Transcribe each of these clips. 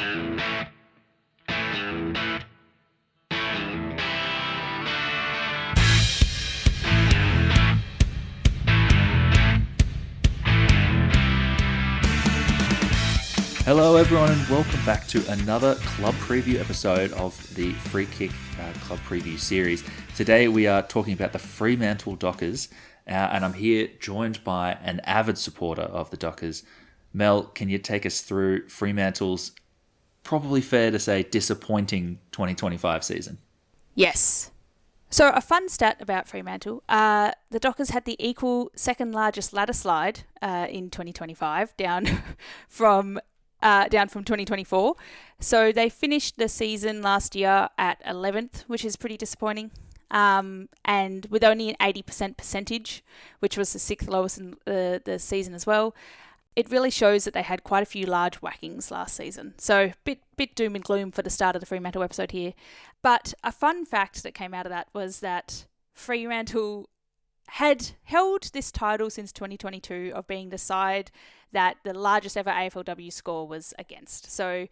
Hello everyone and welcome back to another club preview episode of the Free Kick club preview series. Today we are talking about the Fremantle Dockers and I'm here joined by an avid supporter of the Dockers. Mel, can you take us through Fremantle's, probably fair to say, disappointing 2025 season? Yes. So a fun stat about Fremantle, the Dockers had the equal second largest ladder slide in 2025 down from 2024. So they finished the season last year at 11th, which is pretty disappointing. And with only an 80% percentage, which was the sixth lowest in the season as well. It really shows that they had quite a few large whackings last season. So bit doom and gloom for the start of the Fremantle episode here. But a fun fact that came out of that was that Fremantle had held this title since 2022 of being the side that the largest ever AFLW score was against. So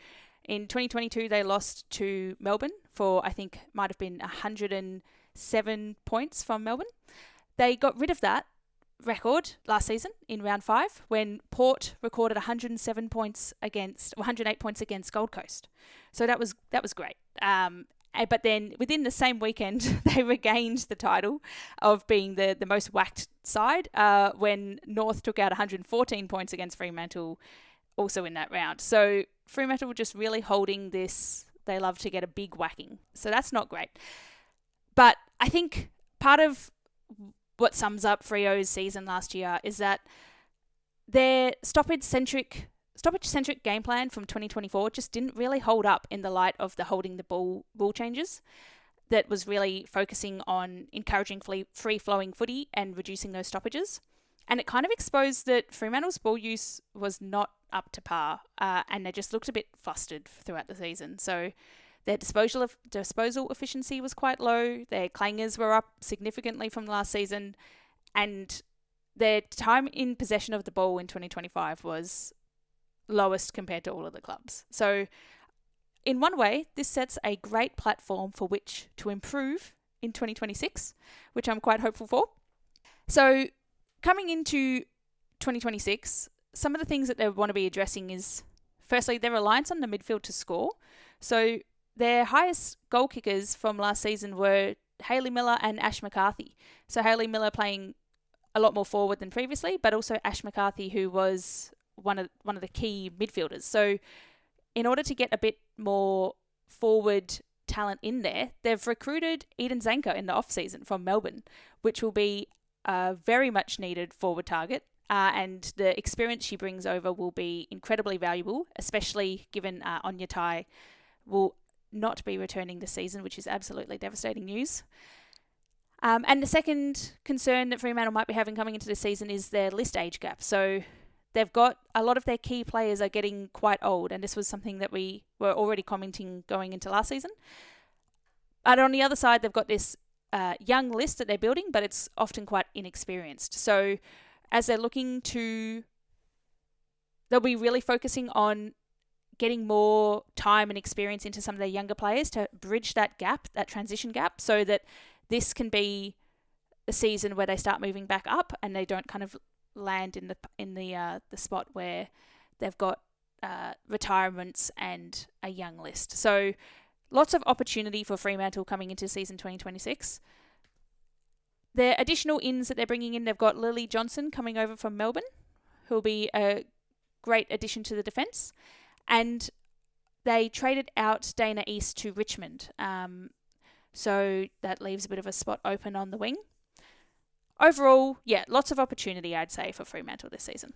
in 2022, they lost to Melbourne for, I think, might have been 107 points from Melbourne. They got rid of that record last season in round 5 when Port recorded 108 points against Gold Coast. So that was great. But then within the same weekend, they regained the title of being the most whacked side when North took out 114 points against Fremantle also in that round. So Fremantle were just really holding this. They love to get a big whacking. So that's not great. But I think part of what sums up Freo's season last year is that their stoppage-centric game plan from 2024 just didn't really hold up in the light of the holding the ball rule changes that was really focusing on encouraging free-flowing footy and reducing those stoppages. And it kind of exposed that Fremantle's ball use was not up to par and they just looked a bit flustered throughout the season. So their disposal efficiency was quite low. Their clangers were up significantly from last season. And their time in possession of the ball in 2025 was lowest compared to all of the clubs. So in one way, this sets a great platform for which to improve in 2026, which I'm quite hopeful for. So coming into 2026, some of the things that they want to be addressing is, firstly, their reliance on the midfield to score. So their highest goal kickers from last season were Hayley Miller and Ash McCarthy. So Hayley Miller playing a lot more forward than previously, but also Ash McCarthy, who was one of the key midfielders. So in order to get a bit more forward talent in there, they've recruited Eden Zanker in the off-season from Melbourne, which will be a very much needed forward target. And the experience she brings over will be incredibly valuable, especially given Anya Tai will not be returning this season, which is absolutely devastating news. And the second concern that Fremantle might be having coming into this season is their list age gap. So they've got a lot of their key players are getting quite old, and this was something that we were already commenting going into last season. But on the other side, they've got this young list that they're building, but it's often quite inexperienced. So as they're looking to, they'll be really focusing on getting more time and experience into some of their younger players to bridge that gap, that transition gap, so that this can be a season where they start moving back up and they don't kind of land in the spot where they've got retirements and a young list. So lots of opportunity for Fremantle coming into season 2026. Their additional ins that they're bringing in, they've got Lily Johnson coming over from Melbourne, who'll be a great addition to the defence. And they traded out Dana East to Richmond. So that leaves a bit of a spot open on the wing. Overall, yeah, lots of opportunity, I'd say, for Fremantle this season.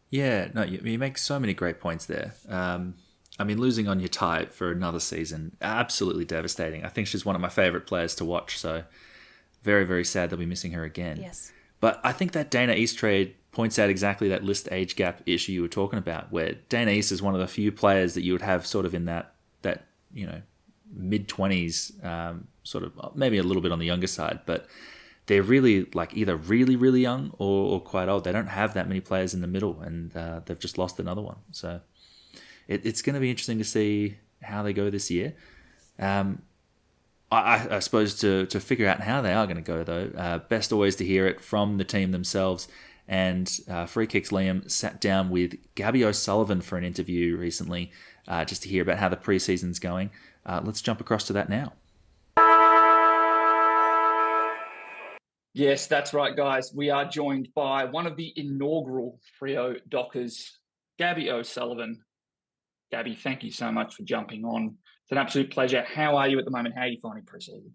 Yeah, no, you make so many great points there. I mean, losing on your tie for another season, absolutely devastating. I think she's one of my favourite players to watch, so very, very sad that we're missing her again. Yes. But I think that Dana East trade points out exactly that list age gap issue you were talking about, where Dana East is one of the few players that you would have sort of in that mid-20s, sort of maybe a little bit on the younger side, but they're really like either really, really young or quite old. They don't have that many players in the middle, and they've just lost another one. So it's going to be interesting to see how they go this year. I suppose to figure out how they are going to go, though, best always to hear it from the team themselves. And Free Kicks Liam sat down with Gabby O'Sullivan for an interview recently, just to hear about how the preseason's going. Let's jump across to that now. Yes, that's right, guys. We are joined by one of the inaugural Freo Dockers, Gabby O'Sullivan. Gabby, thank you so much for jumping on. It's an absolute pleasure. How are you at the moment? How are you finding pre-season?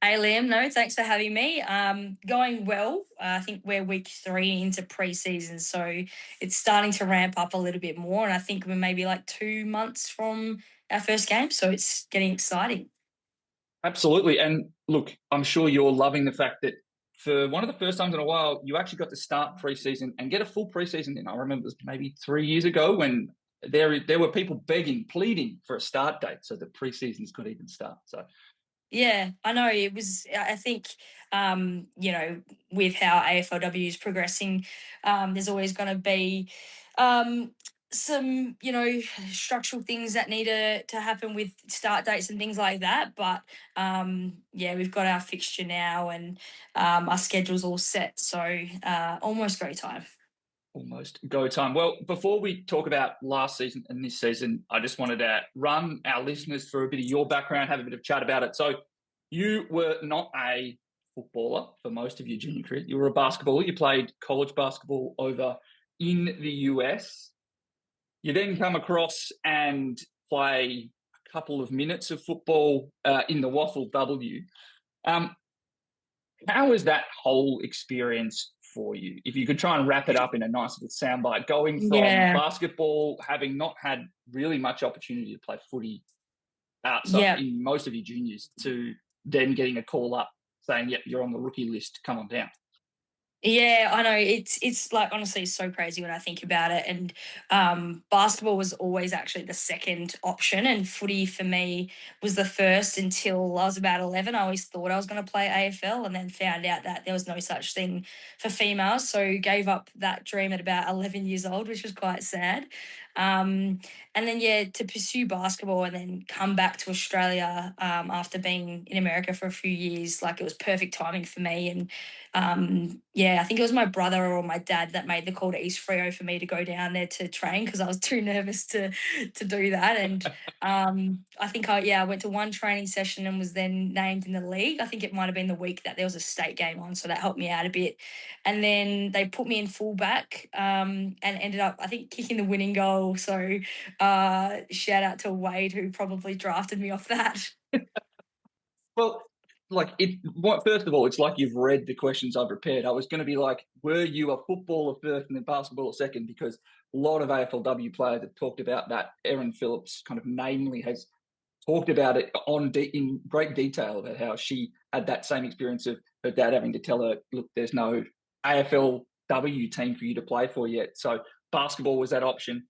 Hey, Liam. No, thanks for having me. Going well. I think we're week 3 into pre-season, so it's starting to ramp up a little bit more. And I think we're maybe like 2 months from our first game, so it's getting exciting. Absolutely. And look, I'm sure you're loving the fact that for one of the first times in a while, you actually got to start pre-season and get a full pre-season in. I remember it was maybe 3 years ago when there were people begging, pleading for a start date so the pre-seasons could even start. So Yeah, I know. It was, I think, with how AFLW is progressing, there's always going to be some, structural things that need to happen with start dates and things like that. But we've got our fixture now and our schedule's all set. So almost go time. Almost go time. Well, before we talk about last season and this season, I just wanted to run our listeners through a bit of your background, have a bit of chat about it. So you were not a footballer for most of your junior career. You were a basketballer. You played college basketball over in the US. You then come across and play a couple of minutes of football in the Waffle W. How was that whole experience for you? If you could try and wrap it up in a nice little soundbite, going from basketball, having not had really much opportunity to play footy outside in most of your juniors, to then getting a call up saying, yep, you're on the rookie list, come on down. Yeah, I know. It's like, honestly, so crazy when I think about it. And basketball was always actually the second option, and footy for me was the first until I was about 11. I always thought I was going to play AFL, and then found out that there was no such thing for females. So gave up that dream at about 11 years old, which was quite sad. And then, to pursue basketball and then come back to Australia after being in America for a few years, like, it was perfect timing for me. And I think it was my brother or my dad that made the call to East Freo for me to go down there to train because I was too nervous to do that. And I think I went to one training session and was then named in the league. I think it might have been the week that there was a state game on, so that helped me out a bit. And then they put me in fullback and ended up, I think, kicking the winning goal. So shout out to Wade, who probably drafted me off that. Well, first of all, it's like you've read the questions I prepared. I was going to be like, were you a footballer first and then basketball second? Because a lot of AFLW players have talked about that. Erin Phillips kind of namely has talked about it in great detail about how she had that same experience of her dad having to tell her, look, there's no AFLW team for you to play for yet. So basketball was that option.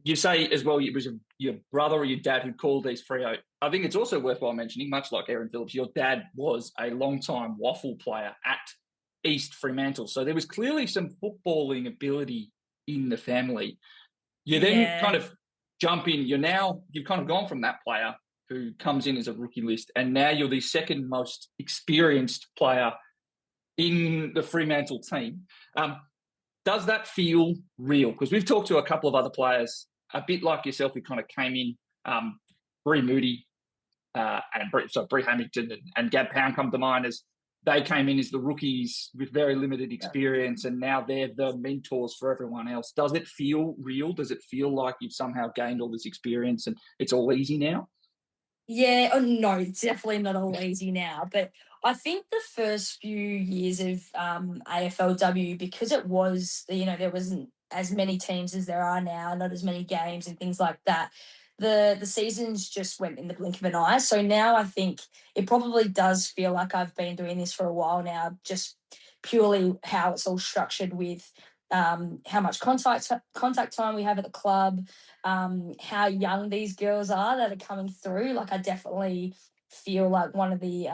You say as well it was your brother or your dad who called these Freo. I think it's also worthwhile mentioning, much like Erin Phillips, your dad was a long-time waffle player at East Fremantle. So there was clearly some footballing ability in the family. You then kind of jump in. You've kind of gone from that player who comes in as a rookie list, and now you're the second most experienced player in the Fremantle team. Does that feel real? Because we've talked to a couple of other players, a bit like yourself, who kind of came in. Bree Moody Bree Hamilton and Gab Pound come to mind as they came in as the rookies with very limited experience, and now they're the mentors for everyone else. Does it feel real? Does it feel like you've somehow gained all this experience and it's all easy now? Yeah, oh no, it's definitely not all easy now. But I think the first few years of AFLW, because it was, there wasn't as many teams as there are now, not as many games and things like that. The seasons just went in the blink of an eye. So now I think it probably does feel like I've been doing this for a while now, just purely how it's all structured with how much contact time we have at the club, how young these girls are that are coming through. Like, I definitely feel like one of the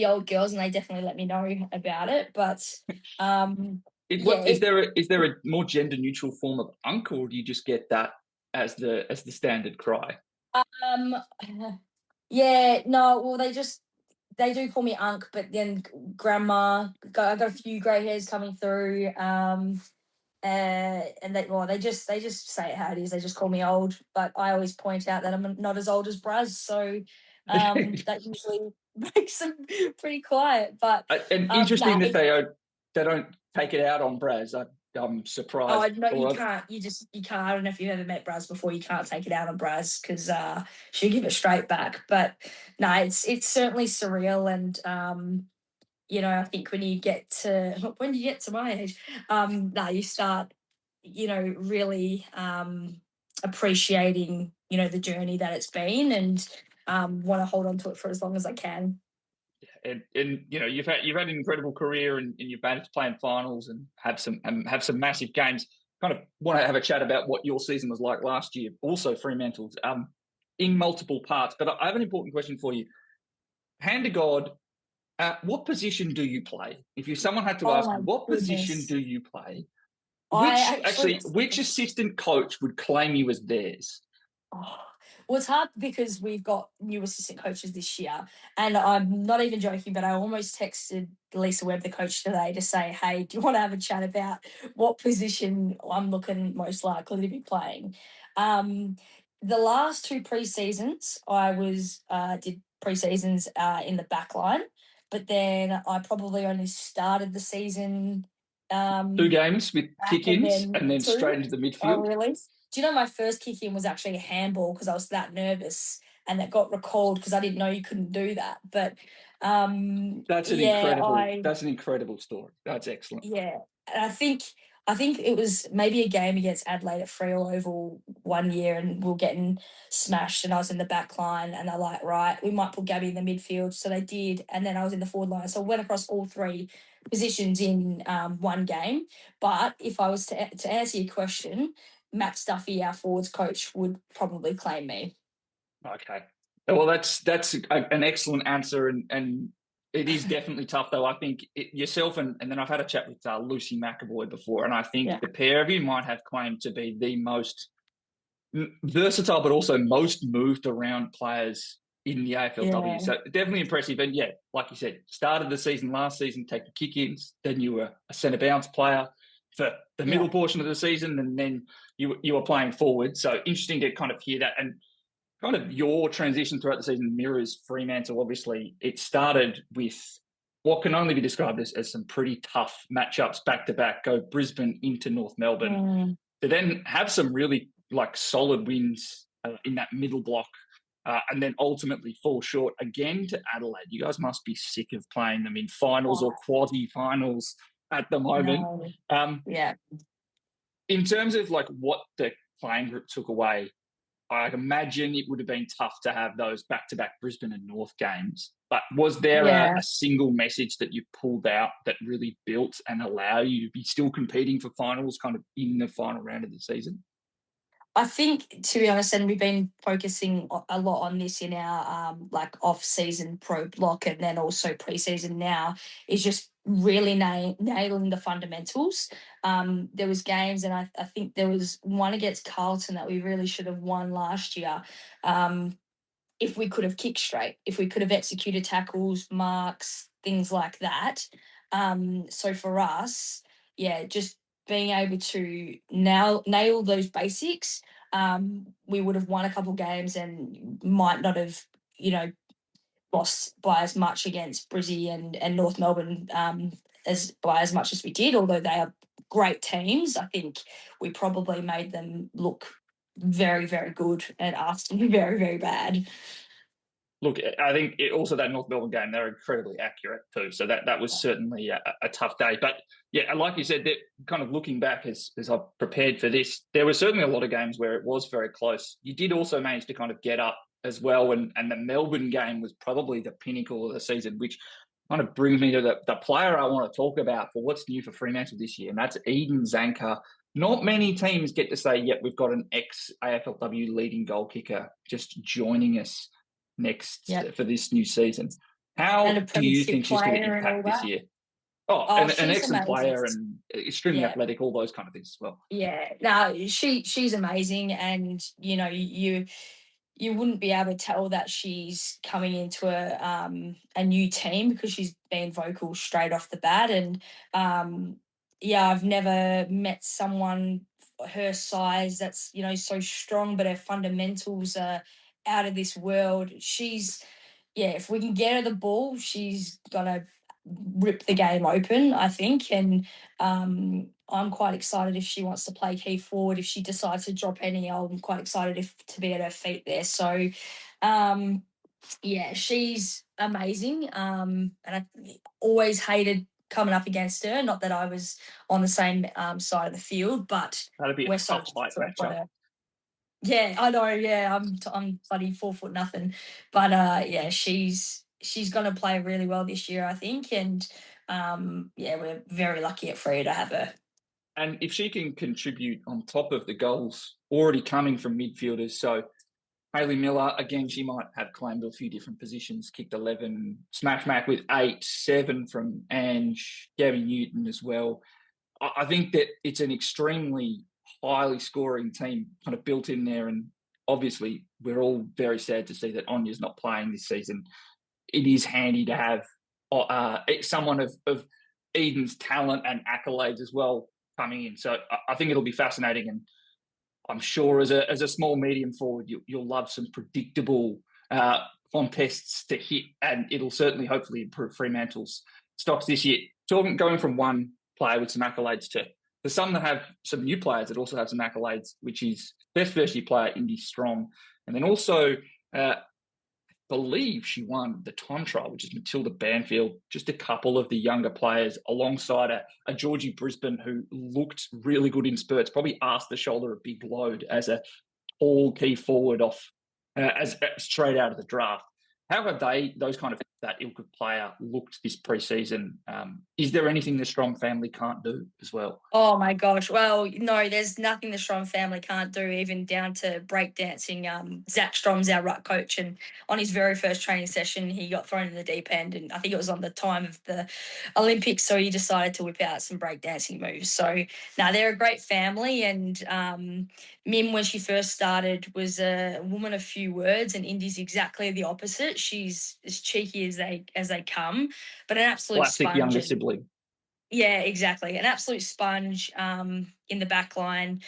old girls, and they definitely let me know about it. But is there a more gender neutral form of unk, or do you just get that as the standard cry? Yeah, no, well, they do call me Unc, but then Grandma. I got a few grey hairs coming through. And they just say it how it is. They just call me old, but I always point out that I'm not as old as Braz, so that usually makes them pretty quiet. But and interesting that they don't take it out on Braz. I'm surprised. Oh no, you can't. You can't. I don't know if you've ever met Braz before. You can't take it out on Braz because she'll give it straight back. But no, it's certainly surreal, and I think when you get to my age, you start, really appreciating, the journey that it's been, and want to hold on to it for as long as I can. And you've had an incredible career, and you've managed to play in finals and have some massive games. Kind of want to have a chat about what your season was like last year, also Fremantle's, in multiple parts. But I have an important question for you. Hand to God, what position do you play? If someone had to ask you, what position do you play? Which assistant coach would claim you as theirs? Well, it's hard because we've got new assistant coaches this year, and I'm not even joking, but I almost texted Lisa Webb, the coach, today to say, hey, do you want to have a chat about what position I'm looking most likely to be playing? The last 2 pre-seasons, I did pre-seasons in the back line, but then I probably only started the season 2 games with kick-ins and then straight into the midfield. Oh, really? Do you know my first kick-in was actually a handball because I was that nervous, and that got recalled because I didn't know you couldn't do that. But that's an incredible story. That's excellent. Yeah, and I think it was maybe a game against Adelaide at Freo Oval one year, and we were getting smashed, and I was in the back line, and they're like, right, we might put Gabby in the midfield. So they did, and then I was in the forward line. So I went across all 3 positions in one game. But if I was to answer your question, Matt Stuffy, our forwards coach, would probably claim me. Okay. Well, that's an excellent answer, and it is definitely tough, though. I think yourself and then I've had a chat with Lucy McAvoy before, and I think the pair of you might have claimed to be the most versatile, but also most moved around players in the AFLW. Yeah. So definitely impressive. And yeah, like you said, started the season last season, taking kick-ins, then you were a centre bounce player for the middle portion of the season, and then you were playing forward. So interesting to kind of hear that. And kind of your transition throughout the season mirrors Fremantle. Obviously, it started with what can only be described as some pretty tough matchups back-to-back, go Brisbane into North Melbourne, to then have some really solid wins in that middle block, and then ultimately fall short again to Adelaide. You guys must be sick of playing them in finals or quasi-finals at the moment. Yeah. In terms of what the playing group took away, I imagine it would have been tough to have those back-to-back Brisbane and North games. But was there a single message that you pulled out that really built and allowed you to be still competing for finals kind of in the final round of the season? I think, to be honest, and we've been focusing a lot on this in our off-season pro block, and then also pre-season now, is just really nailing the fundamentals. There was games, and I think there was one against Carlton that we really should have won last year. If we could have kicked straight, if we could have executed tackles, marks, things like that. So for us, just being able to nail those basics, we would have won a couple games and might not have, lost by as much against Brizzy and North Melbourne as much as we did, although they are great teams. I think we probably made them look very, very good and us to be very, very bad. Look, I think also that North Melbourne game, they're incredibly accurate too. So that was certainly a tough day. But yeah, like you said, that kind of looking back as I prepared for this, there were certainly a lot of games where it was very close. You did also manage to kind of get up as well. And the Melbourne game was probably the pinnacle of the season, which kind of brings me to the player I want to talk about for what's new for Fremantle this year. And that's Eden Zanker. Not many teams get to say, yep, we've got an ex-AFLW leading goal kicker just joining us next for this new season. How do you think she's going to impact this year? And an she's excellent amazing. player and extremely athletic, all those kind of things as well. Yeah, no, she's amazing, and you wouldn't be able to tell that she's coming into a new team because she's been vocal straight off the bat. And I've never met someone her size that's so strong, but her fundamentals are out of this world. If we can get her the ball, she's gonna rip the game open, I think. And I'm quite excited if she wants to play key forward. If she decides to drop any, I'm quite excited to be at her feet there. So, she's amazing. And I always hated coming up against her. Not that I was on the same side of the field, but That'd be a we're so tough height matchup. Yeah, I know. Yeah, I'm bloody 4 foot nothing, but she's gonna play really well this year, I think. And we're very lucky at Free to have her. And if she can contribute on top of the goals already coming from midfielders, so Hayley Miller, again, she might have claimed a few different positions, kicked 11, Smash Mac with 8, 7 from Ange, Gabby Newton as well. I think that it's an extremely highly scoring team kind of built in there. And obviously, we're all very sad to see that Anya's not playing this season. It is handy to have someone of Eden's talent and accolades as well coming in. So I think it'll be fascinating. And I'm sure as a small medium forward, you'll love some predictable contests to hit, and it'll certainly hopefully improve Fremantle's stocks this year. Going from one player with some accolades to some that have some new players that also have some accolades, which is best first year player Indy Strong, and then also believe she won the time trial, which is Matilda Banfield, just a couple of the younger players alongside a Georgie Brisbane who looked really good in spurts, probably asked the shoulder a big load as a all key forward off as straight out of the draft. How have those kind of that ilk of player looked this preseason? Is there anything the Strong family can't do as well? Oh my gosh! Well, no, there's nothing the Strong family can't do, even down to breakdancing. Zach Strom's our ruck coach, and on his very first training session, he got thrown in the deep end, and I think it was on the time of the Olympics, so he decided to whip out some breakdancing moves. So now they're a great family, and Mim, when she first started, was a woman of few words, and Indy's exactly the opposite. She's as cheeky as they come, but an absolute Classic sponge. younger sibling. Yeah, exactly. An absolute sponge in the back line.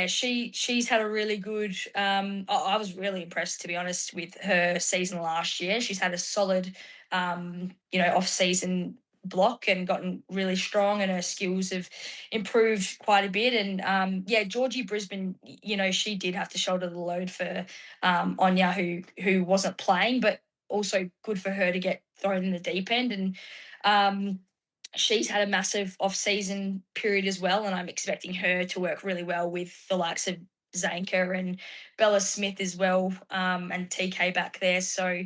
She's had a really good I was really impressed, to be honest, with her season last year. She's had a solid off season block and gotten really strong, and her skills have improved quite a bit. And Georgie Brisbane, she did have to shoulder the load for Anya, who wasn't playing, but also good for her to get thrown in the deep end. And she's had a massive off-season period as well, and I'm expecting her to work really well with the likes of Zanka and Bella Smith as well, and TK back there. So,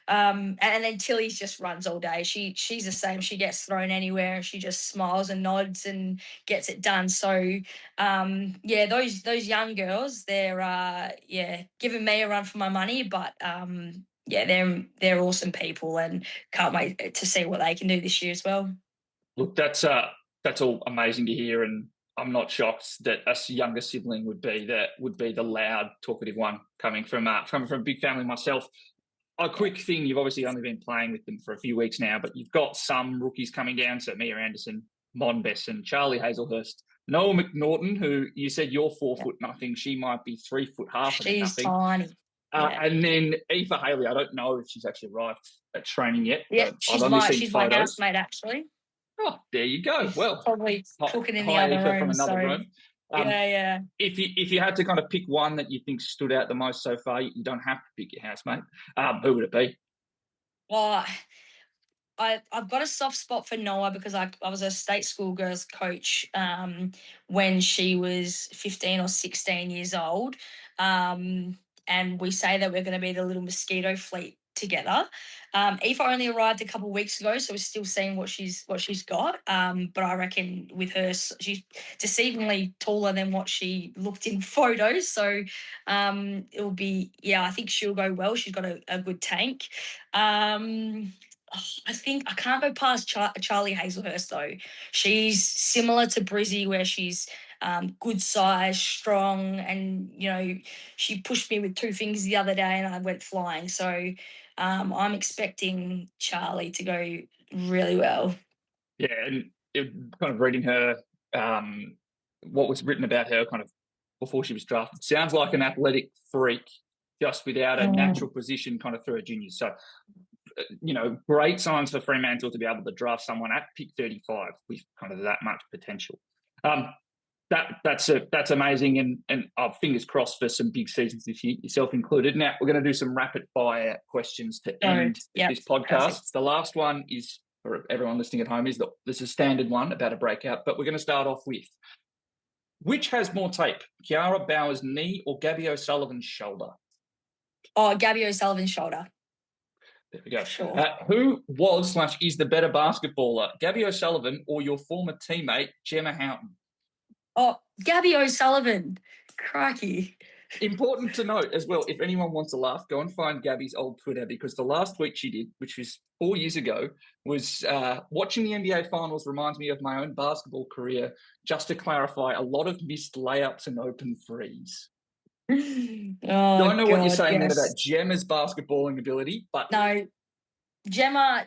and then Tilly just runs all day. She's the same. She gets thrown anywhere, and she just smiles and nods and gets it done. So, those young girls, they're giving me a run for my money, but they're awesome people, and can't wait to see what they can do this year as well. Look, that's all amazing to hear, and I'm not shocked that a younger sibling would be the loud, talkative one coming from a big family myself. A quick thing: you've obviously only been playing with them for a few weeks now, but you've got some rookies coming down. So Mia Anderson, Mon Besson, Charlie Hazelhurst, Noah McNaughton, who you said you're 4 foot nothing. She might be 3'5". She's tiny. And then Aoife Haley, I don't know if she's actually arrived at training yet. Yeah, she's my housemate, actually. Oh, there you go. Well, probably cooking in the other room. From another room. Yeah. If you had to kind of pick one that you think stood out the most so far, you don't have to pick your housemate. Who would it be? Well, I've got a soft spot for Noah because I was a state school girls coach when she was 15 or 16 years old. And we say that we're going to be the little mosquito fleet together. Aoife only arrived a couple of weeks ago, so we're still seeing what she's got. But I reckon with her, she's deceivingly taller than what she looked in photos. So it'll be, I think she'll go well. She's got a good tank. I think I can't go past Charlie Hazelhurst though. She's similar to Brizzy, where she's good size, strong, and she pushed me with 2 fingers the other day, and I went flying. So I'm expecting Charlie to go really well. Yeah, and kind of reading her, what was written about her kind of before she was drafted, sounds like an athletic freak, just without a natural position kind of through her juniors. So, great signs for Fremantle to be able to draft someone at pick 35 with kind of that much potential. That's amazing, and fingers crossed for some big seasons this year, yourself included. Now, we're going to do some rapid fire questions to end this podcast. Perfect. The last one is, for everyone listening at home, this is a standard one about a breakout, but we're going to start off with, which has more tape, Kiara Bauer's knee or Gabby O'Sullivan's shoulder? Oh, Gabby O'Sullivan's shoulder. There we go. Sure. Who was / is the better basketballer, Gabby O'Sullivan or your former teammate, Gemma Houghton? Oh, Gabby O'Sullivan. Crikey. Important to note as well, if anyone wants to laugh, go and find Gabby's old Twitter, because the last tweet she did, which was 4 years ago, was watching the NBA Finals reminds me of my own basketball career. Just to clarify, a lot of missed layups and open threes. Don't know what you're saying then about Gemma's basketballing ability, but no, Gemma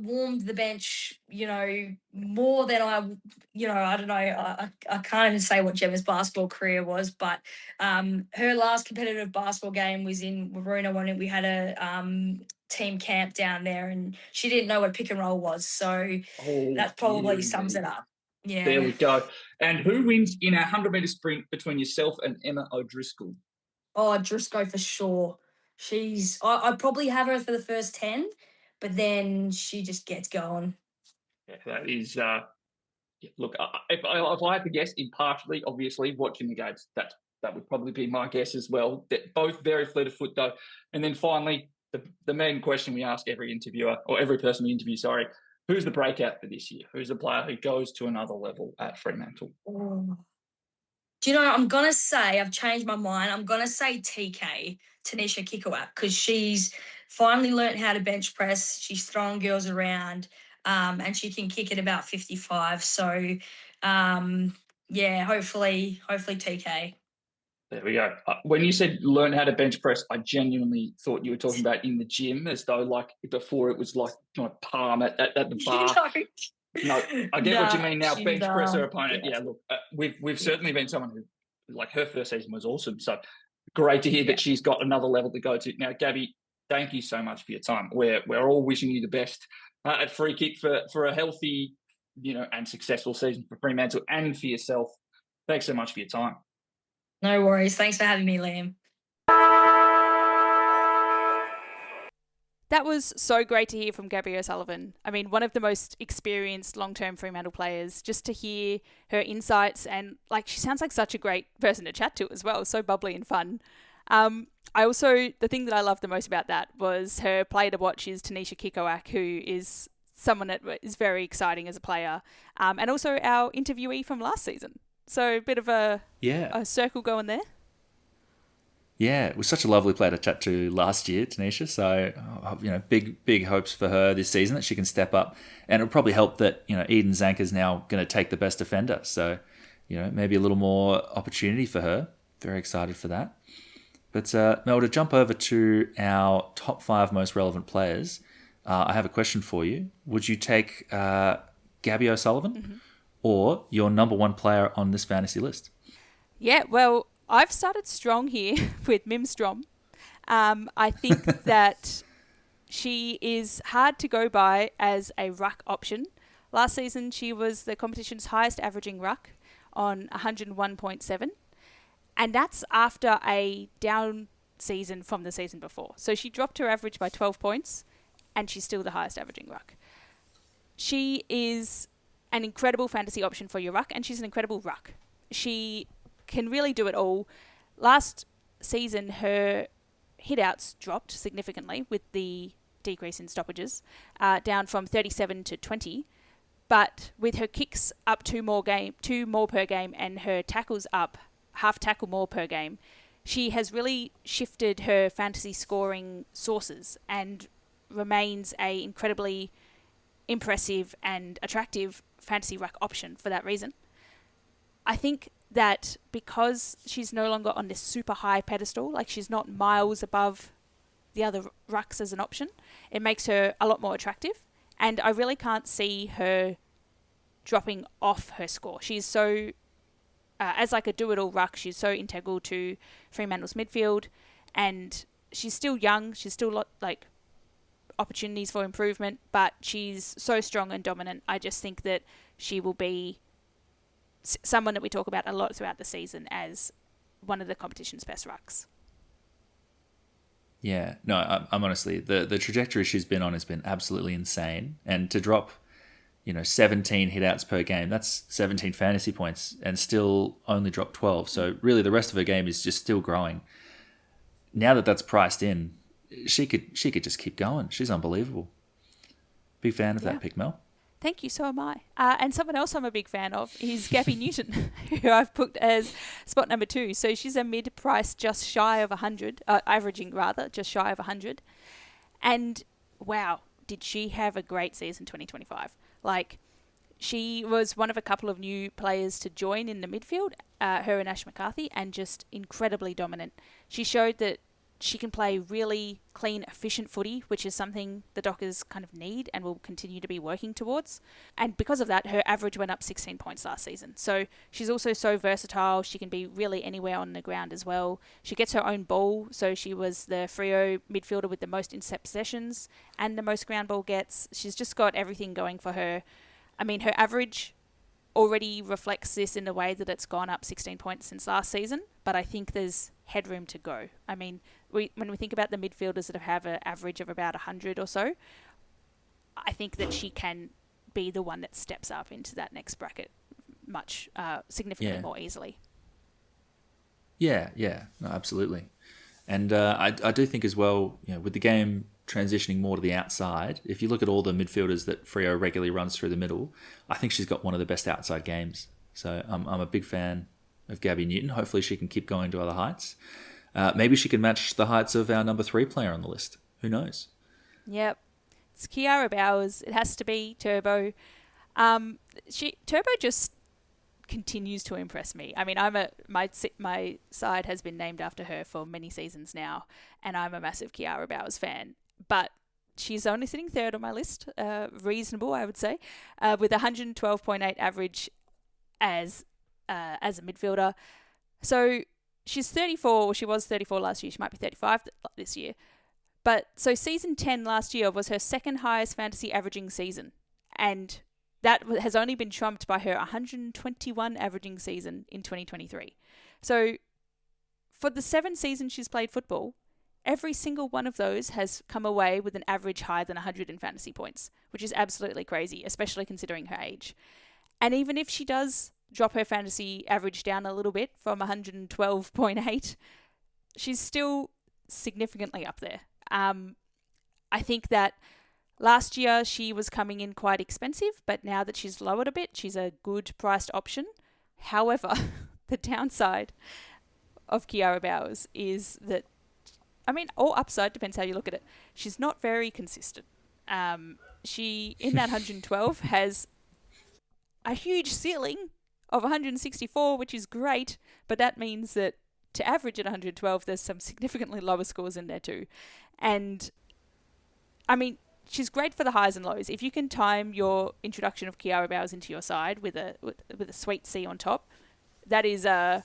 warmed the bench, more than I don't know. I can't even say what Gemma's basketball career was, but her last competitive basketball game was in Waruna when we had a team camp down there, and she didn't know what pick and roll was. So that probably sums it up. Yeah. There we go. And who wins in a 100-meter sprint between yourself and Emma O'Driscoll? Oh, Driscoll for sure. I'd probably have her for the first 10, but then she just gets going. Yeah, that is, look, if I had to guess impartially, obviously, watching the games, that would probably be my guess as well. They're both very fleet of foot, though. And then finally, the main question we ask every interviewer, or every person we interview, who's the breakout for this year? Who's the player who goes to another level at Fremantle? Oh. Do you know, I'm going to say, I've changed my mind. I'm going to say TK, Tanisha Kikowak, because she's finally learned how to bench press. She's throwing girls around, and she can kick at about 55. So, hopefully TK. There we go. When you said learn how to bench press, I genuinely thought you were talking about in the gym, as though like before it was like palm at the bar. No, I get what you mean now. Bench press her opponent. Yeah, look, we've certainly been someone who, like, her first season was awesome. So great to hear that she's got another level to go to. Now, Gabby, thank you so much for your time. We're all wishing you the best at Free Kick for a healthy, and successful season for Fremantle and for yourself. Thanks so much for your time. No worries. Thanks for having me, Liam. That was so great to hear from Gabby O'Sullivan. I mean, one of the most experienced long-term Fremantle players, just to hear her insights, and she sounds like such a great person to chat to as well, so bubbly and fun. The thing that I loved the most about that was her player to watch is Tanisha Kikowak, who is someone that is very exciting as a player, and also our interviewee from last season. So a bit of a circle going there. Yeah, it was such a lovely player to chat to last year, Tanisha. So, big hopes for her this season that she can step up. And it'll probably help that, Eden Zanker's now going to take the best defender. So, maybe a little more opportunity for her. Very excited for that. But, Mel, to jump over to our top 5 most relevant players, I have a question for you. Would you take Gabby O'Sullivan or your number 1 player on this fantasy list? Yeah, well, I've started strong here with Mimstrom. I think that she is hard to go by as a ruck option. Last season, she was the competition's highest averaging ruck on 101.7. And that's after a down season from the season before. So she dropped her average by 12 points, and she's still the highest averaging ruck. She is an incredible fantasy option for your ruck, and she's an incredible ruck. She can really do it all. Last season, her hit-outs dropped significantly with the decrease in stoppages, down from 37 to 20. But with her kicks up 2 more per game, and her tackles up half tackle more per game, she has really shifted her fantasy scoring sources and remains a incredibly impressive and attractive fantasy ruck option for that reason. I think that because she's no longer on this super high pedestal, like she's not miles above the other rucks as an option, it makes her a lot more attractive. And I really can't see her dropping off her score. She's so, as like a do-it-all ruck, she's so integral to Fremantle's midfield, and she's still young. She's still like opportunities for improvement, but she's so strong and dominant. I just think that she will be someone that we talk about a lot throughout the season as one of the competition's best rucks. Yeah, no, I'm honestly, the trajectory she's been on has been absolutely insane. And to drop, 17 hitouts per game, that's 17 fantasy points, and still only drop 12. So really the rest of her game is just still growing. Now that that's priced in, she could just keep going. She's unbelievable. Big fan of that pick, Mel. Thank you, so am I. And someone else I'm a big fan of is Gabby Newton, who I've put as spot number 2. So she's a mid-price just shy of 100, averaging rather, just shy of 100. And wow, did she have a great season 2025. Like, she was one of a couple of new players to join in the midfield, her and Ash McCarthy, and just incredibly dominant. She showed that she can play really clean, efficient footy, which is something the Dockers kind of need and will continue to be working towards. And because of that, her average went up 16 points last season. So she's also so versatile. She can be really anywhere on the ground as well. She gets her own ball. So she was the Freo midfielder with the most intercept possessions and the most ground ball gets. She's just got everything going for her. I mean, her average already reflects this in the way that it's gone up 16 points since last season, but I think there's headroom to go. I mean, when we think about the midfielders that have an average of about 100 or so, I think that she can be the one that steps up into that next bracket much significantly more easily. Yeah, no, absolutely. And I do think as well, with the game transitioning more to the outside, if you look at all the midfielders that Freo regularly runs through the middle, I think she's got one of the best outside games. So I'm a big fan of Gabby Newton. Hopefully she can keep going to other heights. Maybe she can match the heights of our number 3 player on the list. Who knows? Yep. It's Kiara Bowers. It has to be Turbo. Turbo just continues to impress me. I mean, my side has been named after her for many seasons now, and I'm a massive Kiara Bowers fan. But she's only sitting 3rd on my list, reasonable, I would say, with 112.8 average as a midfielder. So she's 34, or she was 34 last year. She might be 35 this year. But so season 10 last year was her second highest fantasy averaging season. And that has only been trumped by her 121 averaging season in 2023. So for the 7 seasons she's played football, every single one of those has come away with an average higher than 100 in fantasy points, which is absolutely crazy, especially considering her age. And even if she does drop her fantasy average down a little bit from 112.8, she's still significantly up there. I think that last year she was coming in quite expensive, but now that she's lowered a bit, she's a good priced option. However, the downside of Kiara Bowers is that, I mean, or upside, depends how you look at it, she's not very consistent. She, in that 112, has a huge ceiling of 164, which is great, but that means that to average at 112, there's some significantly lower scores in there too. And, I mean, she's great for the highs and lows. If you can time your introduction of Kiara Bowers into your side with a sweet C on top, that is a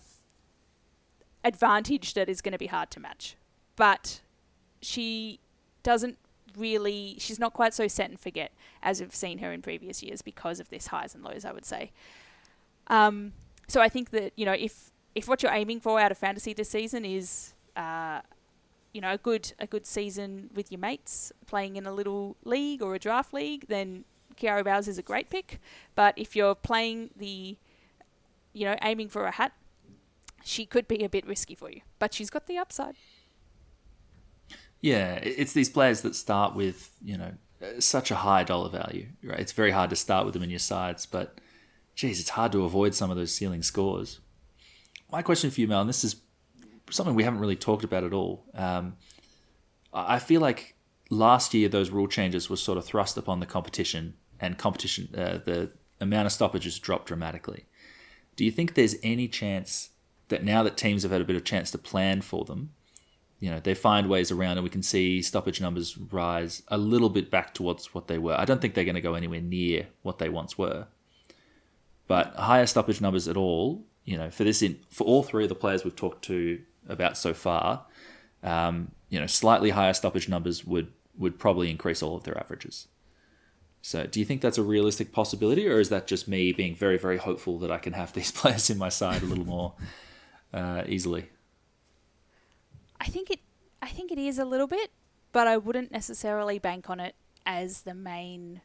advantage that is going to be hard to match. But she's not quite so set and forget as we've seen her in previous years because of this highs and lows, I would say. So I think that, if what you're aiming for out of fantasy this season is, a good season with your mates playing in a little league or a draft league, then Kiara Bowers is a great pick. But if you're playing aiming for a hat, she could be a bit risky for you. But she's got the upside. Yeah, it's these players that start with, such a high dollar value, right? It's very hard to start with them in your sides, but geez, it's hard to avoid some of those ceiling scores. My question for you, Mel, and this is something we haven't really talked about at all. I feel like last year those rule changes were sort of thrust upon the competition, and the amount of stoppages dropped dramatically. Do you think there's any chance that now that teams have had a bit of chance to plan for them, they find ways around and we can see stoppage numbers rise a little bit back towards what they were? I don't think they're going to go anywhere near what they once were. But higher stoppage numbers at all, for all three of the players we've talked to about so far, slightly higher stoppage numbers would probably increase all of their averages. So do you think that's a realistic possibility, or is that just me being very, very hopeful that I can have these players in my side a little more easily? I think it is a little bit, but I wouldn't necessarily bank on it as the main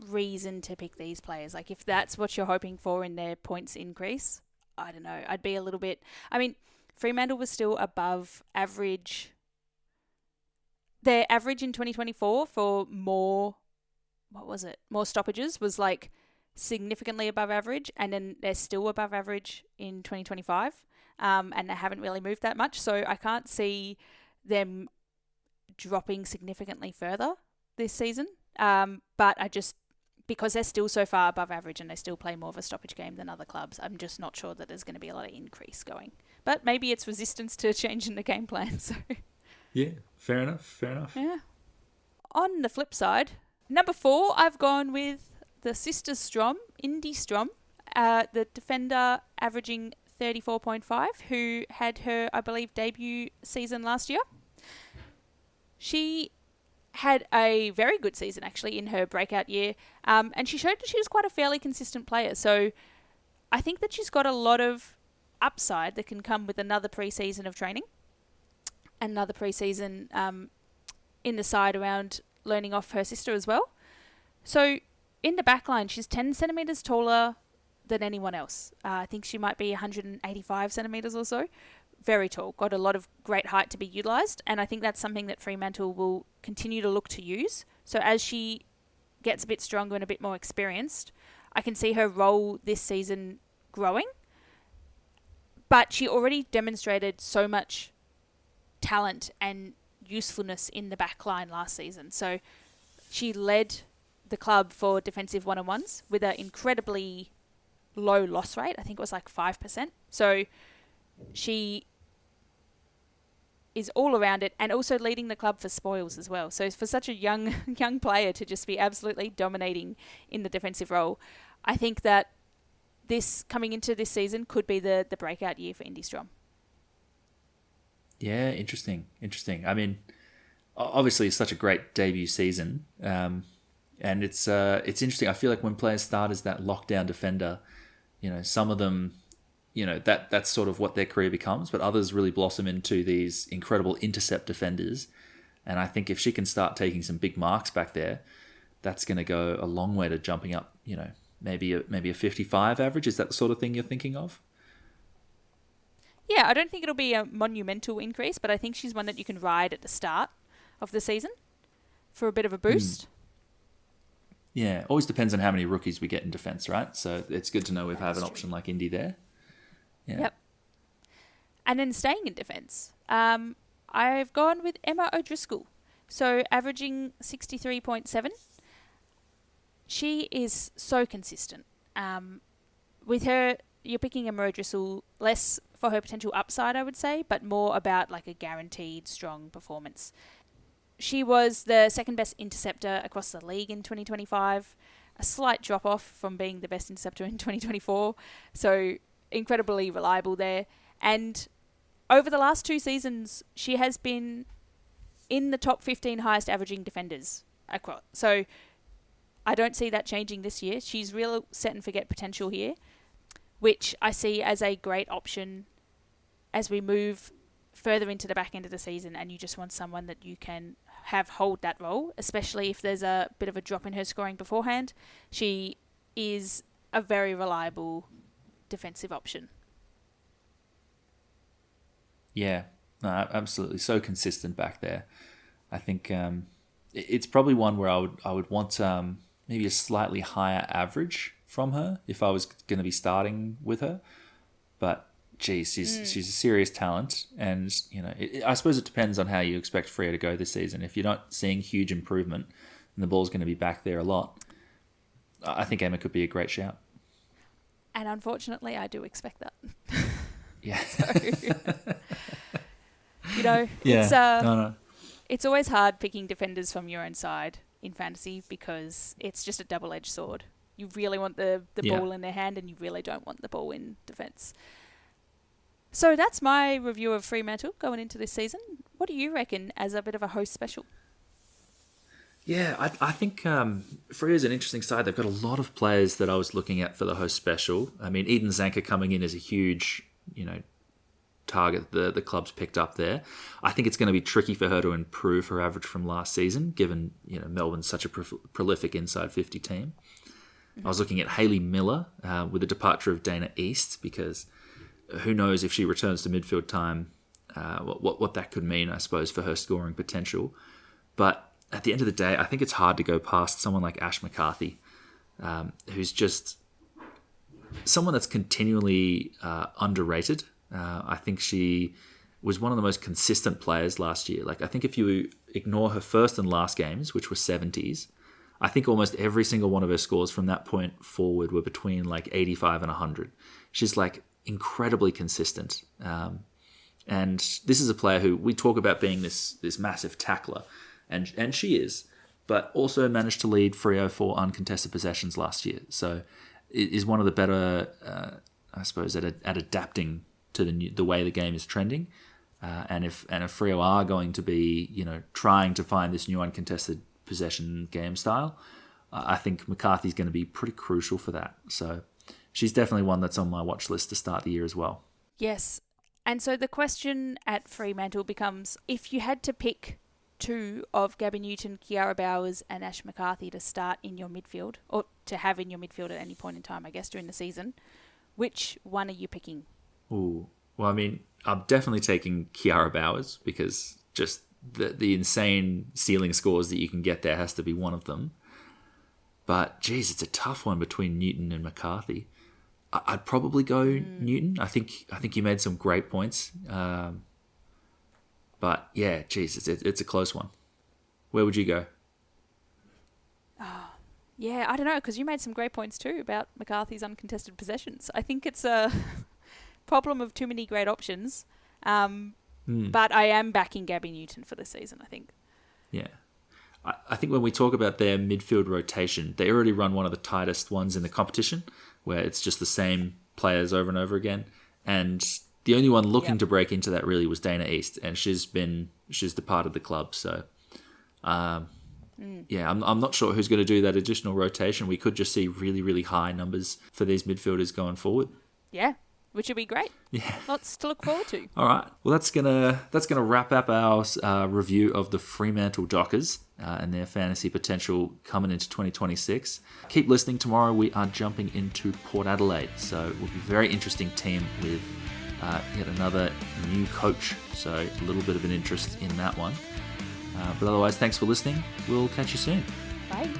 reason to pick these players. Like, if that's what you're hoping for in their points increase, I don't know. I'd be a little bit... I mean, Fremantle was still above average. Their average in 2024 for more stoppages was like significantly above average, and then they're still above average in 2025, and they haven't really moved that much. So I can't see them dropping significantly further this season. But because they're still so far above average and they still play more of a stoppage game than other clubs, I'm just not sure that there's going to be a lot of increase going. But maybe it's resistance to changing the game plan. So yeah, fair enough. Yeah. On the flip side, number 4, I've gone with the sister Strom, Indy Strom, the defender averaging 34.5, who had her, I believe, debut season last year. She had a very good season, actually, in her breakout year, and she showed that she was quite a fairly consistent player. So I think that she's got a lot of upside that can come with another pre-season of training, another pre-season in the side around learning off her sister as well. So in the back line, she's 10 centimetres taller than anyone else. I think she might be 185 centimetres or so. Very tall, got a lot of great height to be utilised, and I think that's something that Fremantle will continue to look to use. So as she gets a bit stronger and a bit more experienced, I can see her role this season growing. But she already demonstrated so much talent and usefulness in the back line last season. So she led the club for defensive one-on-ones with an incredibly low loss rate. I think it was like 5%. So she is all around it, and also leading the club for spoils as well. So for such a young player to just be absolutely dominating in the defensive role, I think that this coming into this season could be the breakout year for Indy Strom. Yeah, interesting. I mean, obviously it's such a great debut season, and it's interesting. I feel like when players start as that lockdown defender, some of them, that's sort of what their career becomes, but others really blossom into these incredible intercept defenders. And I think if she can start taking some big marks back there, that's going to go a long way to jumping up, maybe a 55 average. Is that the sort of thing you're thinking of? Yeah, I don't think it'll be a monumental increase, but I think she's one that you can ride at the start of the season for a bit of a boost. Yeah, always depends on how many rookies we get in defence, right? So it's good to know we have an option like Indy there. Yeah. Yep. And then staying in defence, I've gone with Emma O'Driscoll. So averaging 63.7. She is so consistent. With her, you're picking Emma O'Driscoll less for her potential upside, I would say, but more about like a guaranteed strong performance. She was the second best interceptor across the league in 2025, a slight drop off from being the best interceptor in 2024. So incredibly reliable there. And over the last 2 seasons, she has been in the top 15 highest averaging defenders across. So I don't see that changing this year. She's real set and forget potential here, which I see as a great option as we move further into the back end of the season, and you just want someone that you can have hold that role, especially if there's a bit of a drop in her scoring beforehand. She is a very reliable defensive option. Yeah, no, absolutely. So consistent back there. I think it's probably one where I would want maybe a slightly higher average from her if I was going to be starting with her. But geez, she's a serious talent, and I suppose it depends on how you expect Freo to go this season. If you're not seeing huge improvement, and the ball's going to be back there a lot, I think Emma could be a great shout. And unfortunately, I do expect that. Yeah. It's always hard picking defenders from your own side in fantasy because it's just a double-edged sword. You really want the ball in their hand, and you really don't want the ball in defence. So that's my review of Fremantle going into this season. What do you reckon as a bit of a host special? Yeah, I think Freo is an interesting side. They've got a lot of players that I was looking at for the host special. I mean, Eden Zanker coming in is a huge, target the club's picked up there. I think it's going to be tricky for her to improve her average from last season, given Melbourne's such a prolific inside 50 team. I was looking at Hayley Miller with the departure of Dana East, because who knows if she returns to midfield time, what that could mean, I suppose, for her scoring potential. But at the end of the day, I think it's hard to go past someone like Ash McCarthy, who's just someone that's continually underrated. I think she was one of the most consistent players last year. Like, I think if you ignore her first and last games, which were 70s, I think almost every single one of her scores from that point forward were between like 85 and 100. She's like incredibly consistent. And this is a player who we talk about being this massive tackler. And she is, but also managed to lead Freo for uncontested possessions last year. So it is one of the better, I suppose, at adapting to the way the game is trending. And if Freo are going to be, trying to find this new uncontested possession game style, I think McCarthy's going to be pretty crucial for that. So she's definitely one that's on my watch list to start the year as well. Yes. And so the question at Fremantle becomes, if you had to pick two of Gabby Newton, Kiara Bowers and Ash McCarthy to start in your midfield, or to have in your midfield at any point in time, I guess, during the season, which one are you picking? Ooh, well, I mean, I'm definitely taking Kiara Bowers, because just the insane ceiling scores that you can get there has to be one of them. But, geez, it's a tough one between Newton and McCarthy. I'd probably go Newton. I think you made some great points. But yeah, geez, it's a close one. Where would you go? Oh, yeah, I don't know, because you made some great points too about McCarthy's uncontested possessions. I think it's a problem of too many great options. But I am backing Gabby Newton for this season, I think. Yeah. I think when we talk about their midfield rotation, they already run one of the tightest ones in the competition, where it's just the same players over and over again. And the only one looking to break into that really was Dana East, and she's departed the club. So, I'm not sure who's going to do that additional rotation. We could just see really, really high numbers for these midfielders going forward. Yeah, which would be great. Yeah, lots to look forward to. All right, well that's gonna wrap up our review of the Fremantle Dockers and their fantasy potential coming into 2026. Keep listening. Tomorrow we are jumping into Port Adelaide, so it will be a very interesting team with yet another new coach, so a little bit of an interest in that one. But otherwise, thanks for listening. We'll catch you soon. Bye.